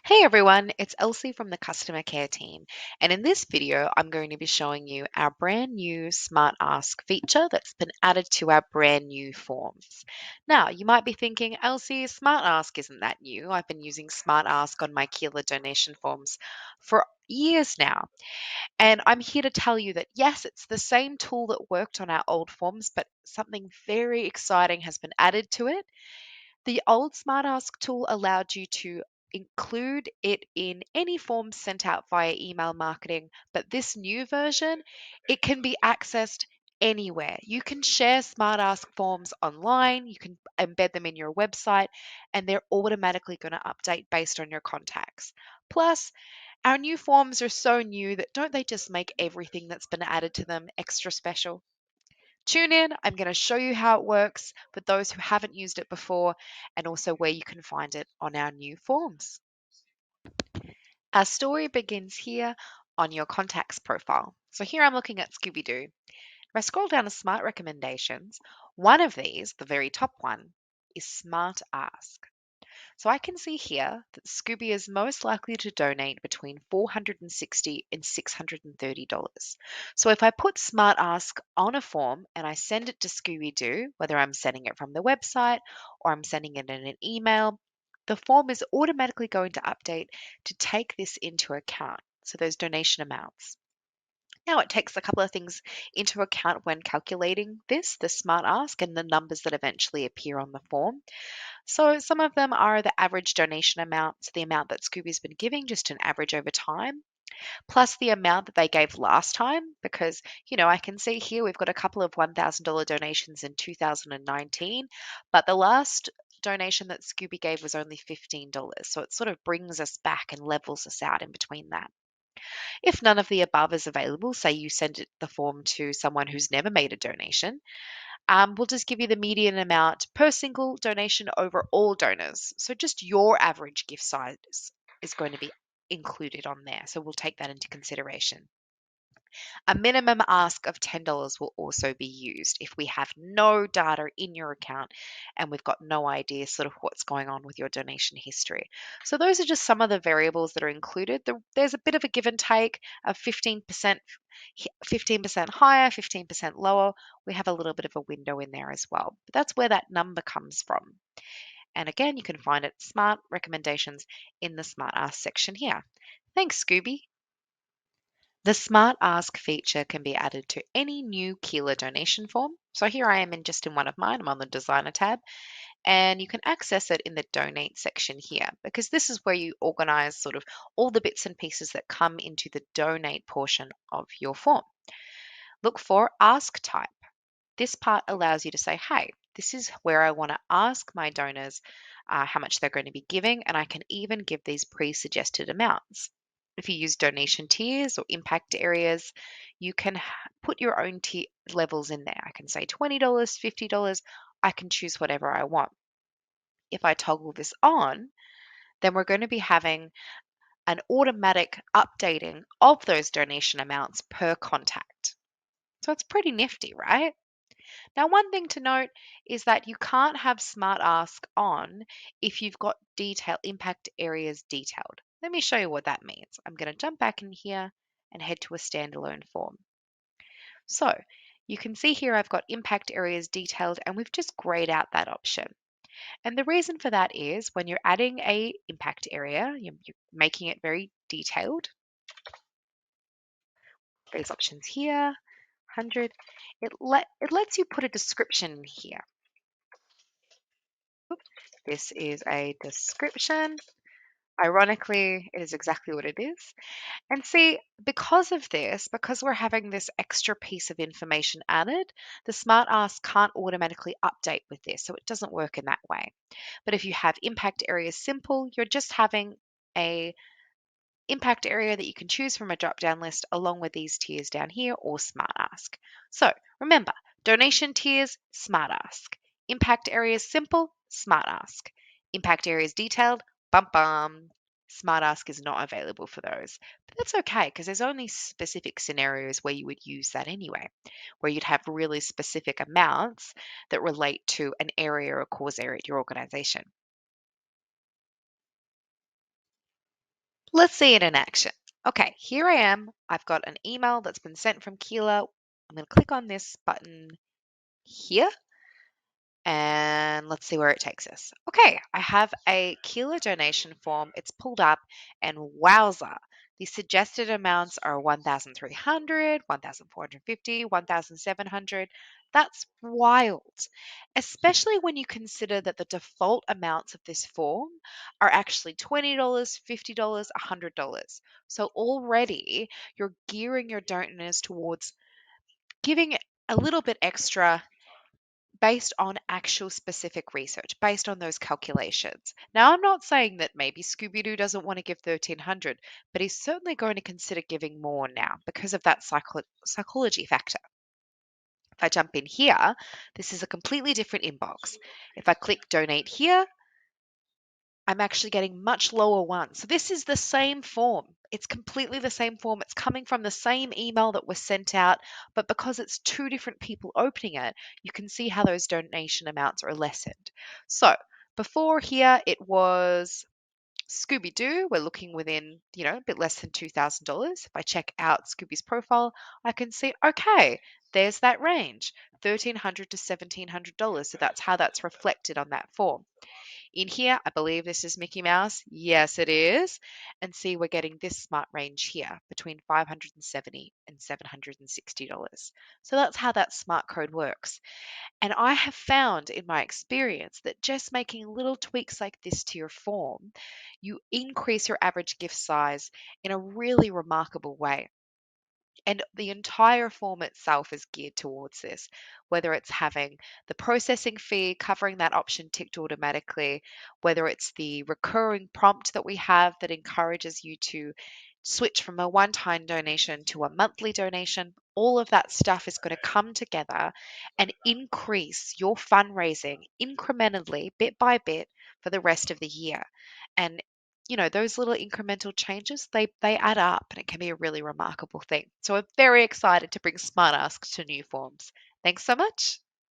Hey everyone, it's Elsie from the customer care team, and in this video, I'm going to be showing you our brand new Smart Ask feature that's been added to our brand new forms. Now, you might be thinking, Elsie, Smart Ask isn't that new. I've been using Smart Ask on my Keeler donation forms for years now, and I'm here to tell you that yes, it's the same tool that worked on our old forms, but something very exciting has been added to it. The old SmartAsk tool allowed you to include it in any form sent out via email marketing, but this new version, it can be accessed anywhere. You can share SmartAsk forms online, you can embed them in your website, and they're automatically going to update based on your contacts. Plus, our new forms are so new that don't they just make everything that's been added to them extra special? Tune in. I'm going to show you how it works for those who haven't used it before and also where you can find it on our new forms. Our story begins here on your contacts profile. So here I'm looking at Scooby Doo. If I scroll down to Smart Recommendations, one of these, the very top one, is Smart Ask. So I can see here that Scooby is most likely to donate between $460 and $630. So if I put Smart Ask on a form and I send it to Scooby Doo, whether I'm sending it from the website or I'm sending it in an email, the form is automatically going to update to take this into account. So those donation amounts. Now, it takes a couple of things into account when calculating this, the Smart Ask, and the numbers that eventually appear on the form. So some of them are the average donation amount, so the amount that Scooby's been giving, just an average over time, plus the amount that they gave last time, because, I can see here we've got a couple of $1,000 donations in 2019, but the last donation that Scooby gave was only $15. So it sort of brings us back and levels us out in between that. If none of the above is available, say you send the form to someone who's never made a donation, we'll just give you the median amount per single donation over all donors. So just your average gift size is going to be included on there. So we'll take that into consideration. A minimum ask of $10 will also be used if we have no data in your account and we've got no idea sort of what's going on with your donation history. So those are just some of the variables that are included. There's a bit of a give and take of 15% higher, 15% lower. We have a little bit of a window in there as well. But that's where that number comes from. And again, you can find it Smart Recommendations in the Smart Ask section here. Thanks, Scooby. The Smart Ask feature can be added to any new Keeler donation form. So here I am in one of mine. I'm on the Designer tab, and you can access it in the Donate section here because this is where you organize sort of all the bits and pieces that come into the Donate portion of your form. Look for Ask Type. This part allows you to say, hey, this is where I want to ask my donors how much they're going to be giving, and I can even give these pre-suggested amounts. If you use donation tiers or impact areas, you can put your own tier levels in there. I can say $20, $50. I can choose whatever I want. If I toggle this on, then we're going to be having an automatic updating of those donation amounts per contact. So it's pretty nifty, right? Now, one thing to note is that you can't have Smart Ask on if you've got impact areas detailed. Let me show you what that means. I'm going to jump back in here and head to a standalone form. So you can see here I've got impact areas detailed and we've just grayed out that option. And the reason for that is when you're adding a impact area, you're making it very detailed. These options here, 100, it lets you put a description in here. This is a description. Ironically, it is exactly what it is. And see, because of this, because we're having this extra piece of information added, the Smart Ask can't automatically update with this, so it doesn't work in that way. But if you have impact areas simple, you're just having a impact area that you can choose from a drop-down list along with these tiers down here or Smart Ask. So remember, donation tiers, Smart Ask. Impact areas simple, Smart Ask. Impact areas detailed, bum bum. Smart Ask is not available for those. But that's okay because there's only specific scenarios where you would use that anyway, where you'd have really specific amounts that relate to an area or cause area at your organization. Let's see it in action. Okay, here I am. I've got an email that's been sent from Keela. I'm going to click on this button here and let's see where it takes us. Okay, I have a Keela donation form. It's pulled up and wowza. The suggested amounts are 1,300, 1,450, 1,700. That's wild, especially when you consider that the default amounts of this form are actually $20, $50, $100. So already you're gearing your donors towards giving a little bit extra based on actual specific research, based on those calculations. Now, I'm not saying that maybe Scooby Doo doesn't want to give 1300, but he's certainly going to consider giving more now because of that psychology factor. If I jump in here, this is a completely different inbox. If I click donate here, I'm actually getting much lower ones. So this is the same form. It's completely the same form. It's coming from the same email that was sent out, but because it's two different people opening it, you can see how those donation amounts are lessened. So before here, it was Scooby Doo. We're looking within, a bit less than $2,000. If I check out Scooby's profile, I can see, okay, there's that range, $1,300 to $1,700. So that's how that's reflected on that form. In here, I believe this is Mickey Mouse. Yes, it is. And see, we're getting this smart range here between $570 and $760. So that's how that smart code works. And I have found in my experience that just making little tweaks like this to your form, you increase your average gift size in a really remarkable way. And the entire form itself is geared towards this, whether it's having the processing fee covering that option ticked automatically, whether it's the recurring prompt that we have that encourages you to switch from a one time donation to a monthly donation. All of that stuff is going to come together and increase your fundraising incrementally, bit by bit, for the rest of the year. And those little incremental changes, they add up and it can be a really remarkable thing. So I'm very excited to bring Smart Ask to new forms. Thanks so much.